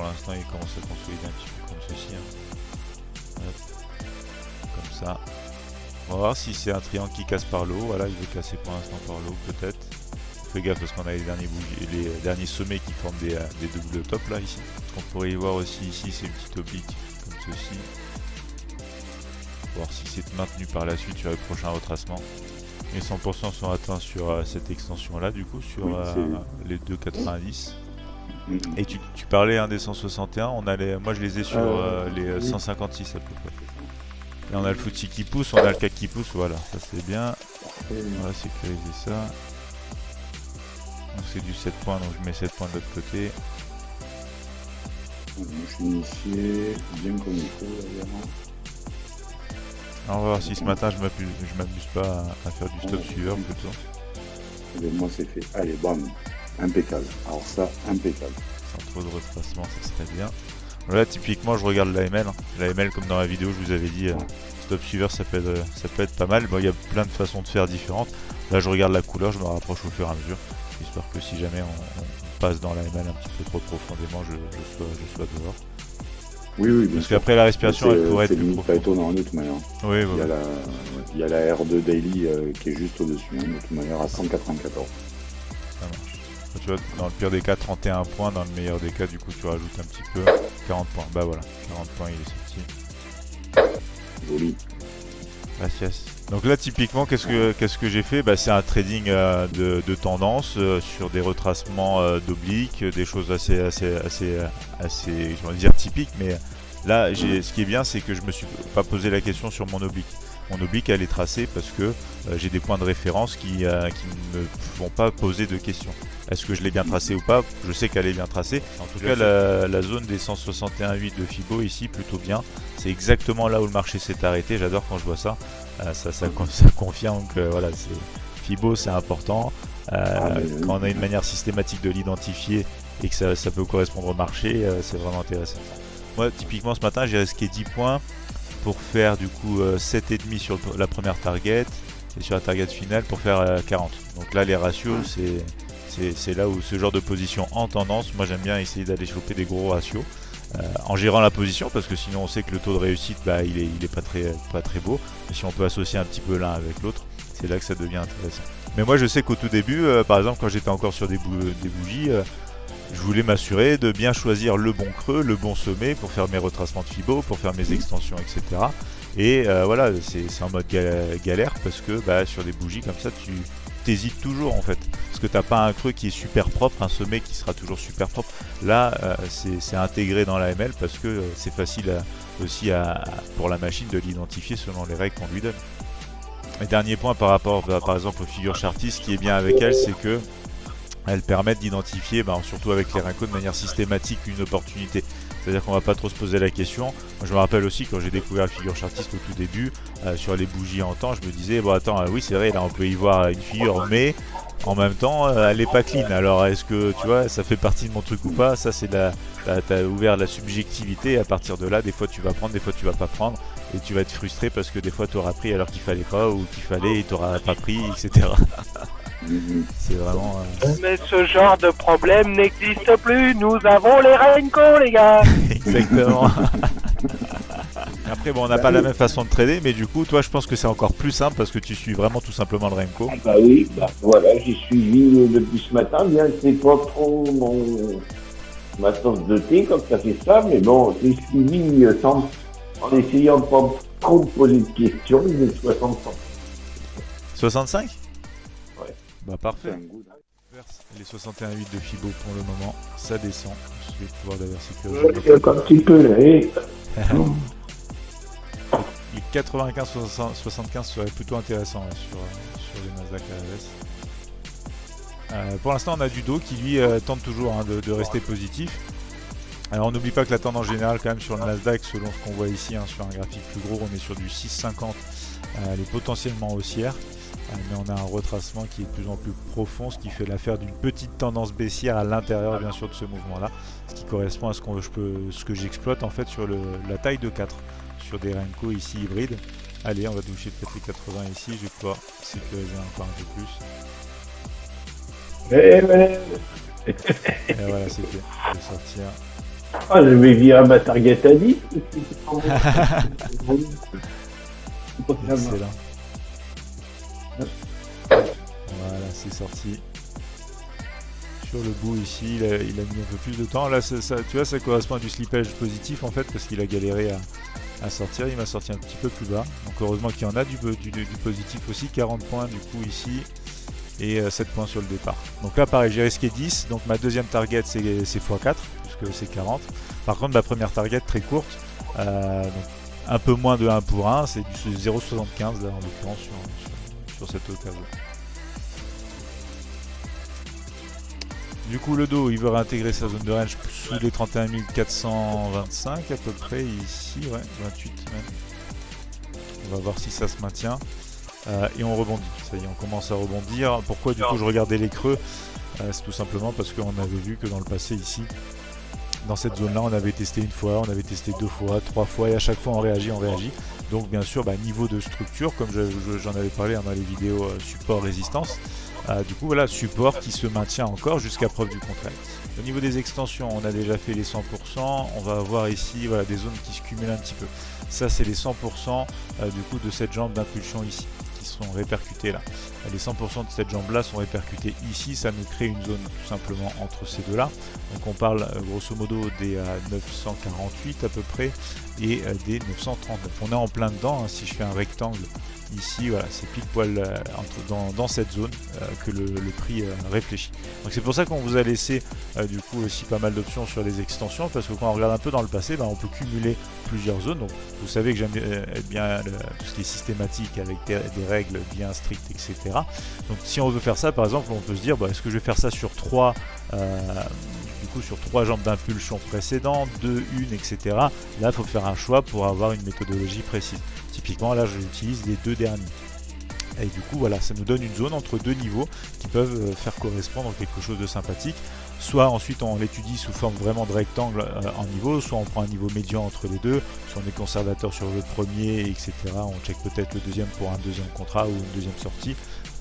pour l'instant il commence à consolider un petit peu comme ceci. Hop, comme ça. On va voir si c'est un triangle qui casse par le haut. Voilà, il veut casser pour l'instant par le haut peut-être. Fais gaffe parce qu'on a les derniers sommets qui forment des doubles tops là ici. Ce qu'on pourrait y voir aussi ici, c'est une petite oblique comme ceci. Voir si c'est maintenu par la suite sur les prochains retracements. Les 100% sont atteints sur cette extension là du coup, sur les 2,90. Et tu parlais des 161, moi je les ai sur les 156 à peu près. Et on a le footy qui pousse, on a le CAC qui pousse, voilà, ça c'est bien. On va sécuriser ça. Donc c'est du 7 points, donc je mets 7 points de l'autre côté. Je suis initié, bien comme il faut évidemment. Alors on va voir si ce matin je m'amuse pas à faire du stop suiveur plutôt. Et moi c'est fait. Allez, bam, impeccable. Alors ça, impeccable. Sans trop de retracement, ça serait bien. Là typiquement je regarde l'AML. L'AML comme dans la vidéo je vous avais dit, stop suiveur ça peut être pas mal. Bon, il y a plein de façons de faire différentes. Là je regarde la couleur, je me rapproche au fur et à mesure. Histoire que si jamais on passe dans l'AML un petit peu trop profondément, je sois dehors. Oui, parce qu'après la respiration elle pourrait être plus profonde. C'est pas étonnant de toute manière. Oui, il y a la R2 Daily qui est juste au-dessus, de toute manière à 194. Ça marche. Tu vois, dans le pire des cas 31 points, dans le meilleur des cas du coup tu rajoutes un petit peu 40 points. Bah voilà, 40 points il est sorti. Joli. Gracias. Donc là typiquement qu'est-ce que j'ai fait, c'est un trading de tendance sur des retracements d'obliques, des choses assez je vais dire typiques, mais là ce qui est bien c'est que je me suis pas posé la question sur mon oblique. Mon oblique elle est tracée parce que j'ai des points de référence qui ne me font pas poser de questions. Est-ce que je l'ai bien tracée ou pas? Je sais qu'elle est bien tracée. En tout cas la zone des 161,8 de Fibo ici plutôt bien. C'est exactement là où le marché s'est arrêté. J'adore quand je vois ça. Ça confirme que voilà, Fibo c'est important. Quand on a une manière systématique de l'identifier et que ça peut correspondre au marché, c'est vraiment intéressant. Moi typiquement ce matin j'ai risqué 10 points pour faire du coup 7,5 sur la première target et sur la target finale pour faire 40. Donc là les ratios c'est là où ce genre de position en tendance, moi j'aime bien essayer d'aller choper des gros ratios en gérant la position parce que sinon on sait que le taux de réussite il est pas très beau. Et si on peut associer un petit peu l'un avec l'autre, c'est là que ça devient intéressant. Mais moi je sais qu'au tout début, par exemple quand j'étais encore sur des bougies, je voulais m'assurer de bien choisir le bon creux, le bon sommet pour faire mes retracements de Fibo, pour faire mes extensions, etc. Et voilà, c'est en mode galère parce que sur des bougies comme ça, tu t'hésites toujours en fait. Parce que t'as pas un creux qui est super propre, un sommet qui sera toujours super propre. Là, c'est intégré dans l'AML parce que c'est facile aussi pour la machine de l'identifier selon les règles qu'on lui donne. Et dernier point par rapport par exemple aux figures chartistes, ce qui est bien avec elles, c'est que elles permettent d'identifier, surtout avec les Renko, de manière systématique une opportunité. C'est-à-dire qu'on va pas trop se poser la question. Moi, je me rappelle aussi quand j'ai découvert la figure chartiste au tout début, sur les bougies en temps, je me disais, bon attends, oui c'est vrai, là on peut y voir une figure, mais en même temps, elle est pas clean. Alors est-ce que, tu vois, ça fait partie de mon truc ou pas? Ça c'est t'as ouvert la subjectivité, à partir de là, des fois tu vas prendre, des fois tu vas pas prendre, et tu vas être frustré parce que des fois tu auras pris alors qu'il fallait pas, ou qu'il fallait et tu auras pas pris, etc. C'est vraiment... Mais ce genre de problème n'existe plus, nous avons les Renko les gars. Exactement. Après bon, on n'a pas la même façon de trader, mais du coup toi je pense que c'est encore plus simple parce que tu suis vraiment tout simplement le Renko. Oui, voilà, j'ai suivi depuis ce matin, bien que c'est pas trop ma tasse de thé comme ça fait ça, mais bon, j'ai suivi en essayant de pas trop me poser de questions, de 65. 65? Ouais. Parfait. Les 61,8 de Fibo pour le moment, ça descend. Je vais pouvoir d'ailleurs sécuriser. Un petit peu là, Les 95-75 serait plutôt intéressant sur les Nasdaq à la baisse. Pour l'instant on a du dos qui lui tente toujours de rester positif. Alors on n'oublie pas que la tendance générale quand même sur le Nasdaq, selon ce qu'on voit ici sur un graphique plus gros, on est sur du 6,50, elle est potentiellement haussière. Mais on a un retracement qui est de plus en plus profond, ce qui fait l'affaire d'une petite tendance baissière à l'intérieur bien sûr de ce mouvement là, ce qui correspond à ce que j'exploite en fait sur la taille de 4 sur des Renko ici hybrides. Allez, on va toucher peut-être les 80 ici, je vais pouvoir sécuriser encore un peu plus. Et voilà, c'est fait, je vais sortir Ah, je vais virer ma target à 10. Excellent. Voilà, c'est sorti. Sur le bout ici, il a mis un peu plus de temps. Là, ça, tu vois, ça correspond à du slippage positif en fait, parce qu'il a galéré à sortir. Il m'a sorti un petit peu plus bas. Donc heureusement qu'il y en a du positif aussi. 40 points du coup ici. Et 7 points sur le départ. Donc là pareil, j'ai risqué 10. Donc ma deuxième target c'est x4, puisque c'est 40. Par contre ma première target très courte. Donc un peu moins de 1 pour 1. C'est du 0,75 là en l'occurrence sur cette occasion. Du coup le dos il veut réintégrer sa zone de range sous les 31 425 à peu près ici, ouais, 28 même. On va voir si ça se maintient. Et on rebondit, ça y est, on commence à rebondir. Pourquoi du coup je regardais les creux? C'est tout simplement parce qu'on avait vu que dans le passé ici, dans cette zone là on avait testé une fois, on avait testé 2 fois, 3 fois et à chaque fois on réagit. Donc bien sûr niveau de structure, comme j'en avais parlé dans les vidéos support résistance, du coup voilà, support qui se maintient encore jusqu'à preuve du contraire. Au niveau des extensions, on a déjà fait les 100%, on va avoir ici voilà, des zones qui se cumulent un petit peu. Ça c'est les 100% du coup de cette jambe d'impulsion ici, qui sont répercutées là. Les 100% de cette jambe là sont répercutés ici, ça nous crée une zone tout simplement entre ces deux là. Donc on parle grosso modo des 948 à peu près et des 939. On est en plein dedans, hein. Si je fais un rectangle ici, voilà, c'est pile poil dans cette zone que le prix réfléchit. Donc c'est pour ça qu'on vous a laissé du coup aussi pas mal d'options sur les extensions, parce que quand on regarde un peu dans le passé, on peut cumuler plusieurs zones. Donc vous savez que j'aime bien tout ce qui est systématique avec des règles bien strictes, etc. Donc si on veut faire ça, par exemple, on peut se dire est-ce que je vais faire ça sur 3 sur 3 jambes d'impulsion précédentes, 2, 1, etc. Là il faut faire un choix pour avoir une méthodologie précise. Typiquement là j'utilise les 2 derniers. Et du coup voilà, ça nous donne une zone entre 2 niveaux qui peuvent faire correspondre quelque chose de sympathique. Soit ensuite on l'étudie sous forme vraiment de rectangle en niveau, soit on prend un niveau médian entre les deux, soit on est conservateur sur le premier, etc. On check peut-être le deuxième pour un deuxième contrat ou une deuxième sortie.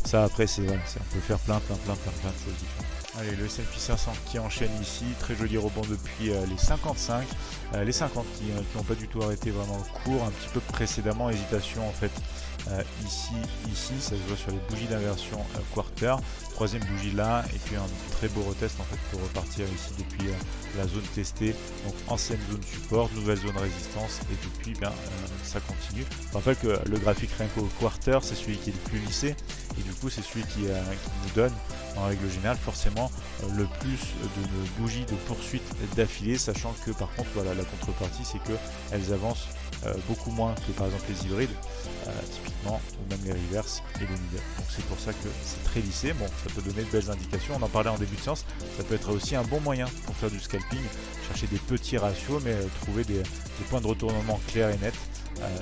Ça après c'est voilà, on peut faire plein de choses différentes. Allez, le S&P 500 qui enchaîne ici, très joli rebond depuis les 55, les 50 qui n'ont pas du tout arrêté vraiment le cours, un petit peu précédemment, hésitation en fait ici, ça se voit sur les bougies d'inversion quarter, troisième bougie là, et puis un très beau retest en fait pour repartir ici depuis la zone testée, donc ancienne zone support, nouvelle zone résistance, et depuis ça continue. Je rappelle que le graphique rien qu'au quarter, c'est celui qui est le plus lissé, et du coup c'est celui qui nous donne en règle générale forcément le plus de bougies de poursuite d'affilée, sachant que par contre voilà, la contrepartie c'est qu'elles avancent beaucoup moins que par exemple les hybrides typiquement, ou même les reverse et les middle. Donc c'est pour ça que c'est très lissé. Bon, ça peut donner de belles indications, on en parlait en début de séance, ça peut être aussi un bon moyen pour faire du scalping, chercher des petits ratios mais trouver des points de retournement clairs et nets.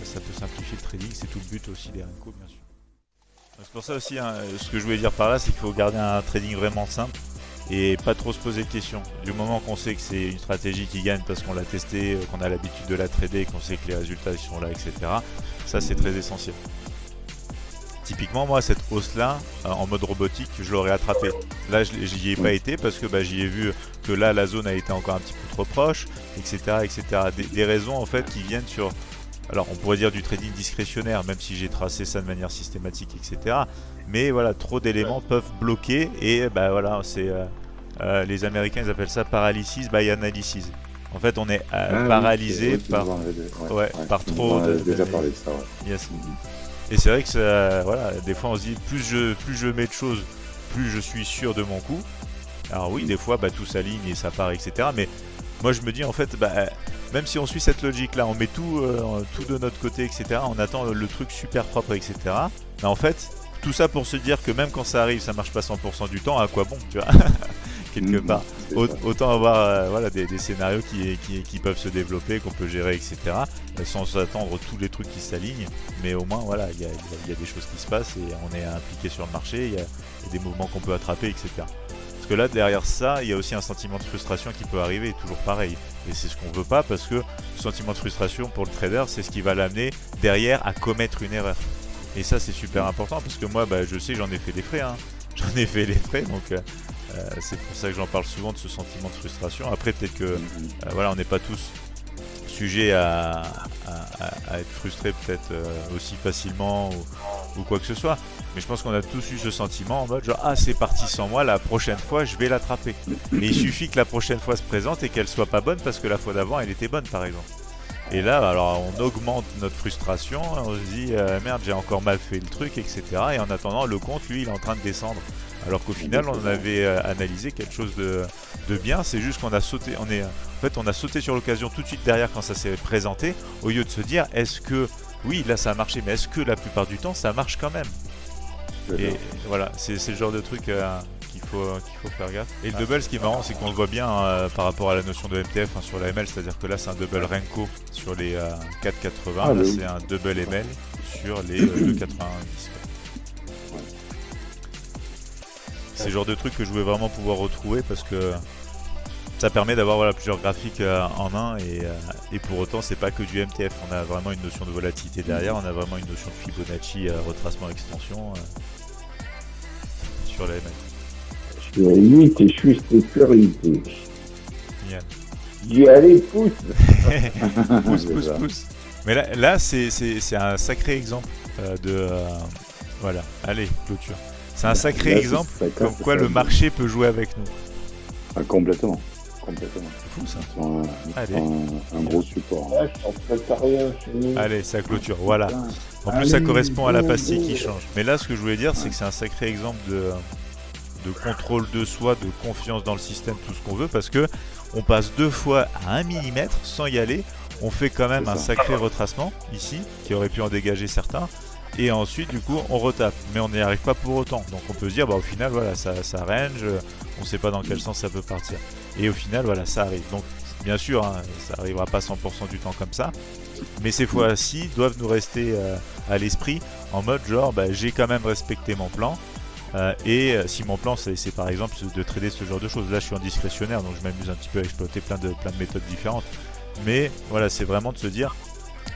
Ça peut simplifier le trading, c'est tout le but aussi des Renko bien sûr. C'est pour ça aussi, ce que je voulais dire par là, c'est qu'il faut garder un trading vraiment simple et pas trop se poser de questions. Du moment qu'on sait que c'est une stratégie qui gagne parce qu'on l'a testé, qu'on a l'habitude de la trader, qu'on sait que les résultats ils sont là, etc. Ça c'est très essentiel. Typiquement moi cette hausse là, en mode robotique, je l'aurais attrapé. Là j'y ai pas été parce que j'y ai vu que là la zone a été encore un petit peu trop proche, etc. Des raisons en fait qui viennent sur... Alors on pourrait dire du trading discrétionnaire, même si j'ai tracé ça de manière systématique, etc. Mais voilà, trop d'éléments peuvent bloquer et voilà, c'est les Américains ils appellent ça paralysis by analysis. En fait on est paralysé par trop de... déjà parlé de ça, ouais. Yes. Et c'est vrai que ça, voilà, des fois on se dit plus je mets de choses, plus je suis sûr de mon coup. Alors oui, des fois tout s'aligne et ça part, etc. Mais moi je me dis en fait, même si on suit cette logique là, on met tout de notre côté, etc. On attend le truc super propre, etc. Mais en fait, tout ça pour se dire que même quand ça arrive, ça marche pas 100% du temps, à quoi bon, tu vois. Quelque part. Autant avoir voilà, des scénarios qui peuvent se développer, qu'on peut gérer, etc. Sans attendre tous les trucs qui s'alignent. Mais au moins, voilà, il y a des choses qui se passent et on est impliqué sur le marché, il y a des mouvements qu'on peut attraper, etc. Parce que là, derrière ça, il y a aussi un sentiment de frustration qui peut arriver, toujours pareil. Et c'est ce qu'on veut pas parce que le sentiment de frustration pour le trader, c'est ce qui va l'amener derrière à commettre une erreur. Et ça, c'est super important parce que moi, je sais que j'en ai fait des frais. J'en ai fait des frais, donc C'est pour ça que j'en parle souvent de ce sentiment de frustration. Après, peut-être que voilà, on n'est pas tous sujets à être frustrés peut-être aussi facilement ou quoi que ce soit. Mais je pense qu'on a tous eu ce sentiment en mode genre ah c'est parti sans moi, la prochaine fois je vais l'attraper. Et il suffit que la prochaine fois se présente et qu'elle soit pas bonne parce que la fois d'avant elle était bonne par exemple. Et là alors on augmente notre frustration, on se dit merde j'ai encore mal fait le truc etc. Et en attendant le compte lui il est en train de descendre. Alors qu'au final on avait analysé quelque chose de bien, c'est juste qu'on a sauté, on a sauté sur l'occasion tout de suite derrière quand ça s'est présenté, au lieu de se dire est-ce que oui là ça a marché mais est-ce que la plupart du temps ça marche quand même. Et voilà, c'est le genre de truc qu'il faut faire gaffe. Et le double, ce qui est marrant, c'est qu'on le voit bien par rapport à la notion de MTF sur la ML, c'est-à-dire que là c'est un double Renko sur les 4,80, là c'est un double ML sur les 2,90. C'est le genre de truc que je voulais vraiment pouvoir retrouver parce que ça permet d'avoir plusieurs graphiques en un et pour autant c'est pas que du MTF, on a vraiment une notion de volatilité derrière, on a vraiment une notion de Fibonacci, retracement, extension sur la ML. Je suis à 8 et je suis sécurité. Génial. J'y allais, pousse. pousse. Mais là c'est un sacré exemple voilà, allez, clôture. C'est un sacré exemple comme quoi le marché peut jouer avec nous. Ah, complètement. C'est fou ça. Un gros support. Là, je t'en prête rien chez nous. Allez, ça clôture, voilà. En plus, ça correspond à la pastille qui change. Mais là, ce que je voulais dire, c'est que c'est un sacré exemple de contrôle de soi, de confiance dans le système, tout ce qu'on veut, parce que on passe 2 fois à 1 mm sans y aller. On fait quand même un sacré retracement ici, qui aurait pu en dégager certains. Et ensuite, du coup, on retape. Mais on n'y arrive pas pour autant. Donc on peut se dire, au final, voilà, ça range. On ne sait pas dans quel sens ça peut partir. Et au final, voilà, ça arrive. Donc, bien sûr, ça n'arrivera pas 100% du temps comme ça. Mais ces fois-ci doivent nous rester à l'esprit en mode genre, j'ai quand même respecté mon plan. Et si mon plan, c'est par exemple de trader ce genre de choses. Là, je suis en discrétionnaire, donc je m'amuse un petit peu à exploiter plein de méthodes différentes. Mais voilà, c'est vraiment de se dire,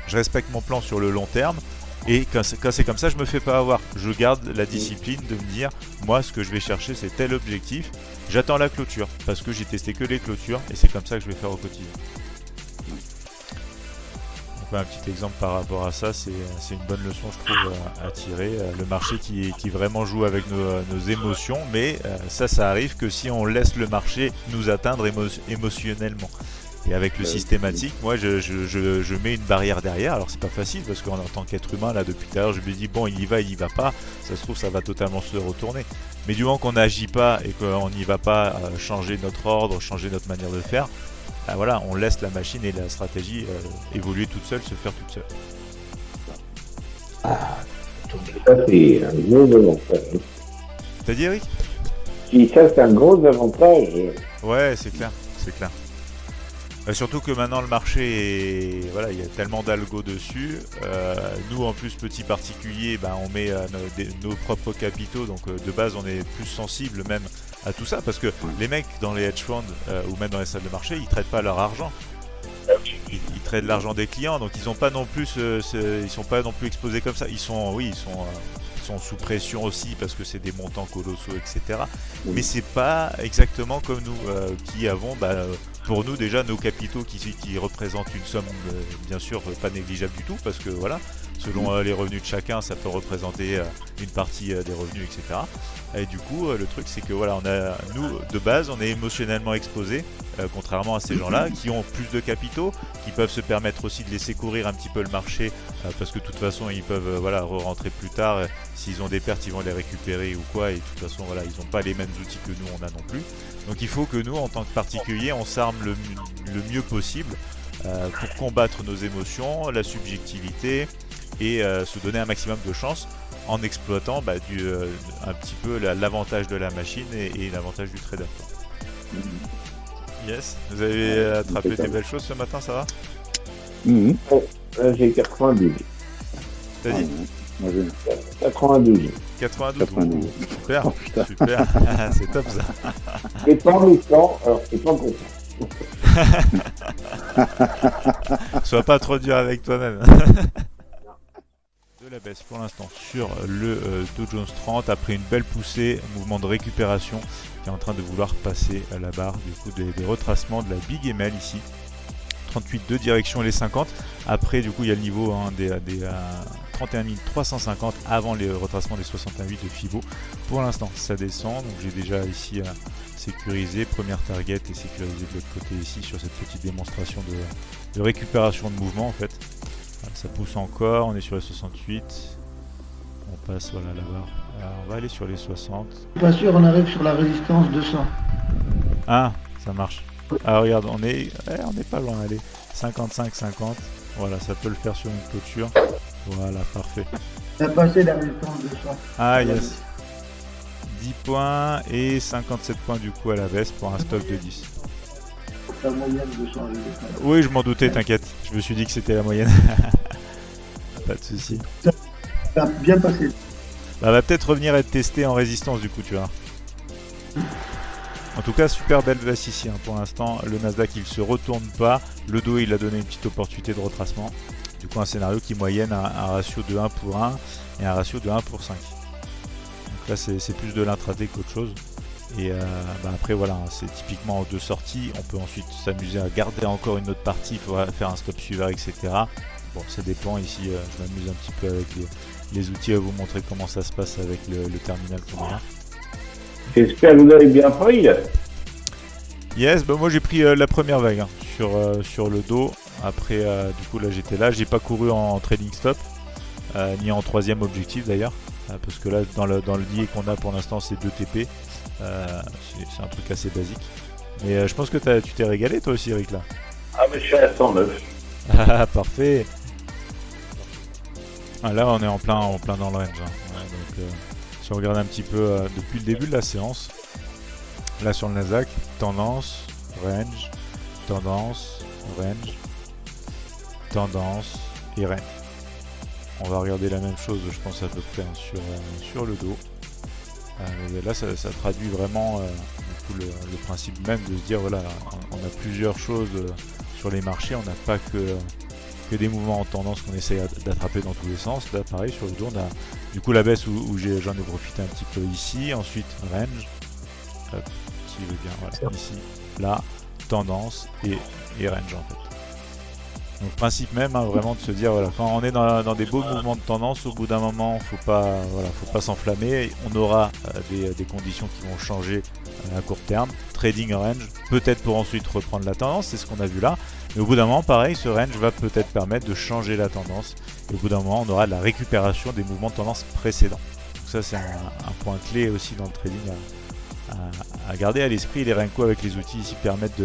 je respecte mon plan sur le long terme. Et quand c'est comme ça, je me fais pas avoir. Je garde la discipline de me dire, moi, ce que je vais chercher, c'est tel objectif. J'attends la clôture, parce que j'ai testé que les clôtures, et c'est comme ça que je vais faire au quotidien. Donc, un petit exemple par rapport à ça, c'est une bonne leçon, je trouve, à tirer. Le marché qui vraiment joue avec nos émotions, mais ça arrive que si on laisse le marché nous atteindre émotionnellement. Et avec le systématique, moi je mets une barrière derrière. Alors c'est pas facile parce qu'en tant qu'être humain, là depuis tout à l'heure, je me dis bon il y va pas, ça se trouve ça va totalement se retourner. Mais du moment qu'on n'agit pas et qu'on n'y va pas changer notre ordre, changer notre manière de faire, voilà, on laisse la machine et la stratégie évoluer toute seule, se faire toute seule. Ça c'est un gros avantage. T'as dit Eric? Si ça c'est un gros avantage. Ouais, c'est clair. Surtout que maintenant le marché il y a tellement d'algo dessus. Nous en plus petits particuliers, on met nos propres capitaux, donc de base on est plus sensible même à tout ça parce que les mecs dans les hedge funds ou même dans les salles de marché, ils traitent pas leur argent. Ils traitent l'argent des clients, donc ils sont pas non plus exposés comme ça. Ils sont sous pression aussi parce que c'est des montants colossaux, etc. Mais c'est pas exactement comme nous qui avons, pour nous déjà nos capitaux qui représentent une somme bien sûr pas négligeable du tout parce que voilà, selon les revenus de chacun, ça peut représenter une partie des revenus, etc. Et du coup, le truc c'est que voilà, nous de base, on est émotionnellement exposés, contrairement à ces gens-là qui ont plus de capitaux, qui peuvent se permettre aussi de laisser courir un petit peu le marché parce que de toute façon ils peuvent re-rentrer plus tard. S'ils ont des pertes, ils vont les récupérer ou quoi. Et de toute façon, voilà, ils n'ont pas les mêmes outils que nous on a non plus. Donc il faut que nous, en tant que particuliers, on s'arme le mieux possible pour combattre nos émotions, la subjectivité et se donner un maximum de chance en exploitant un petit peu l'avantage de la machine et l'avantage du trader. Yes, vous avez attrapé des belles choses ce matin, ça va? Là j'ai 92. T'as dit? Moi, 92. 92. Super, super, c'est top ça. C'est pas méchant, alors c'est pas content. Sois pas trop dur avec toi-même. de la baisse pour l'instant sur le Dow Jones 30 après une belle poussée, mouvement de récupération qui est en train de vouloir passer à la barre du coup des retracements de la Big ML ici. 38,2 direction les 50. Après du coup il y a le niveau des 31 350 avant les retracements des 68 de Fibo. Pour l'instant ça descend, donc j'ai déjà ici sécurisé, première target et sécurisé de l'autre côté ici sur cette petite démonstration de récupération de mouvement en fait. Voilà, ça pousse encore, on est sur les 68. On passe voilà la barre. Alors, on va aller sur les 60. Pas sûr, on arrive sur la résistance 200. Ah, ça marche. Ah regarde, on est pas loin, allez. 55-50. Voilà, ça peut le faire sur une clôture. Voilà, parfait. On a passé la résistance 200. Ah yes. 10 points et 57 points du coup à la baisse pour un stop de 10. La moyenne 200. Oui, je m'en doutais, t'inquiète. Je me suis dit que c'était la moyenne. Pas de soucis. Ça a bien passé. Bah, va peut-être revenir être testé en résistance du coup, tu vois. En tout cas, super belle baisse ici pour l'instant. Le Nasdaq il se retourne pas. Le dos il a donné une petite opportunité de retracement. Du coup, un scénario qui moyenne un ratio de 1 pour 1 et un ratio de 1 pour 5. Donc là, c'est plus de l'intraday qu'autre chose. Et après, voilà, c'est typiquement en deux sorties. On peut ensuite s'amuser à garder encore une autre partie. Il faudra faire un stop suiveur, etc. Bon, ça dépend. Ici, je m'amuse un petit peu avec les outils à vous montrer comment ça se passe avec le terminal qu'on a là. J'espère que vous avez bien pris. Yes, bah moi j'ai pris la première vague sur le dos. Après, du coup là j'étais là, j'ai pas couru en trading stop, ni en troisième objectif d'ailleurs, parce que là dans le lié qu'on a pour l'instant c'est 2 TP, c'est un truc assez basique. Mais je pense que tu t'es régalé toi aussi Eric là. Ah mais je suis à 109. Ah parfait. Ah, là on est en plein dans le range. Ouais, donc, si on regarde un petit peu depuis le début de la séance, là sur le Nasdaq, tendance, range, tendance, range, tendance et range. On va regarder la même chose, je pense à peu près sur le dos. Là, ça traduit vraiment du coup, le principe même de se dire voilà, on a plusieurs choses sur les marchés, on n'a pas que des mouvements en tendance qu'on essaye d'attraper dans tous les sens. Là, pareil, sur le dos, on a du coup la baisse où j'en ai profité un petit peu ici, ensuite range. Hop, s'il veut bien, voilà, ici, là, tendance et range en fait. Donc principe même vraiment de se dire voilà, quand on est dans des beaux mouvements de tendance, au bout d'un moment faut pas s'enflammer, on aura des conditions qui vont changer à court terme, trading range, peut-être pour ensuite reprendre la tendance, c'est ce qu'on a vu là, mais au bout d'un moment pareil, ce range va peut-être permettre de changer la tendance, et au bout d'un moment on aura de la récupération des mouvements de tendance précédents. Donc ça c'est un point clé aussi dans le trading à garder à l'esprit. Les Renko avec les outils ici permettent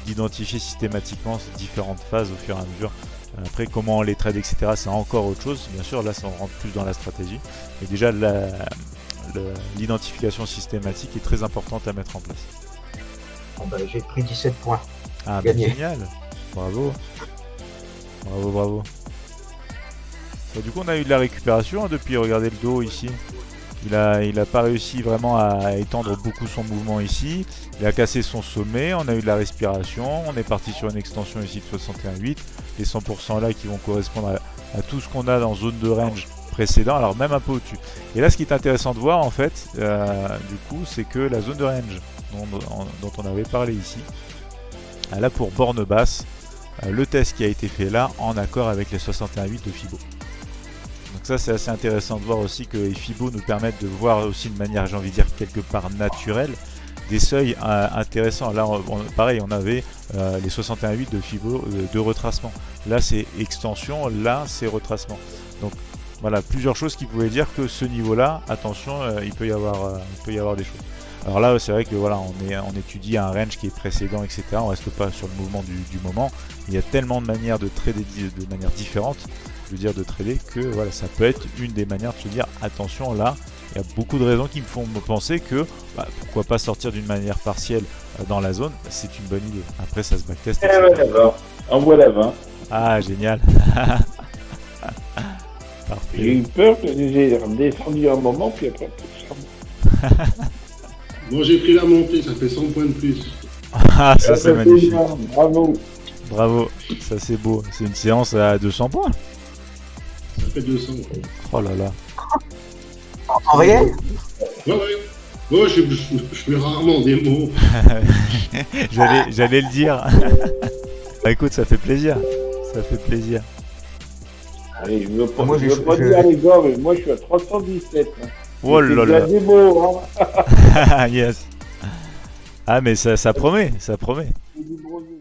d'identifier systématiquement ces différentes phases au fur et à mesure. Après comment on les trade etc c'est encore autre chose, bien sûr là ça rentre plus dans la stratégie, mais déjà l'identification systématique est très importante à mettre en place. Bon bah, j'ai pris 17 points. Ah bah, génial, bravo. Bah, du coup on a eu de la récupération depuis, regardez le dos ici. Il a pas réussi vraiment à étendre beaucoup son mouvement ici. Il a cassé son sommet, on a eu de la respiration, on est parti sur une extension ici de 61,8. Les 100% là qui vont correspondre à tout ce qu'on a dans zone de range précédent, alors même un peu au-dessus. Et là ce qui est intéressant de voir en fait, du coup, c'est que la zone de range dont on avait parlé ici, elle a pour borne basse le test qui a été fait là en accord avec les 61,8 de Fibo. Donc ça c'est assez intéressant de voir aussi que les Fibo nous permettent de voir aussi de manière, j'ai envie de dire, quelque part naturelle, des seuils intéressants. Là pareil on avait les 61,8 de Fibo de retracement. Là c'est extension, là c'est retracement. Donc voilà, plusieurs choses qui pouvaient dire que ce niveau là, attention, il peut y avoir des choses. Alors là c'est vrai que voilà, on étudie un range qui est précédent, etc. On reste pas sur le mouvement du moment. Il y a tellement de manières de trader de manière différente, je veux dire de trader, que voilà, ça peut être une des manières de se dire attention là, il y a beaucoup de raisons qui me font me penser que pourquoi pas sortir d'une manière partielle dans la zone, c'est une bonne idée. Après ça se backteste. Envoie la 20. Ah génial. Parfait. J'ai eu peur que j'ai redescendu un moment, puis après Bon, j'ai pris la montée, ça fait 100 points de plus. Ah ça c'est magnifique. Bravo. Bravo, ça c'est beau. C'est une séance à 200 points. Ça fait 200. Oh là là. En réel? Ouais, ouais. Ouais, je fais rarement des mots. J'allais le dire. Bah écoute, ça fait plaisir. Ça fait plaisir. Allez, je veux pas, Moi, je veux pas dire les gars, mais moi je suis à 317. Hein. Oh là là. C'est des mots, hein. Yes. Ah mais ça promet, ça promet. C'est du gros jeu.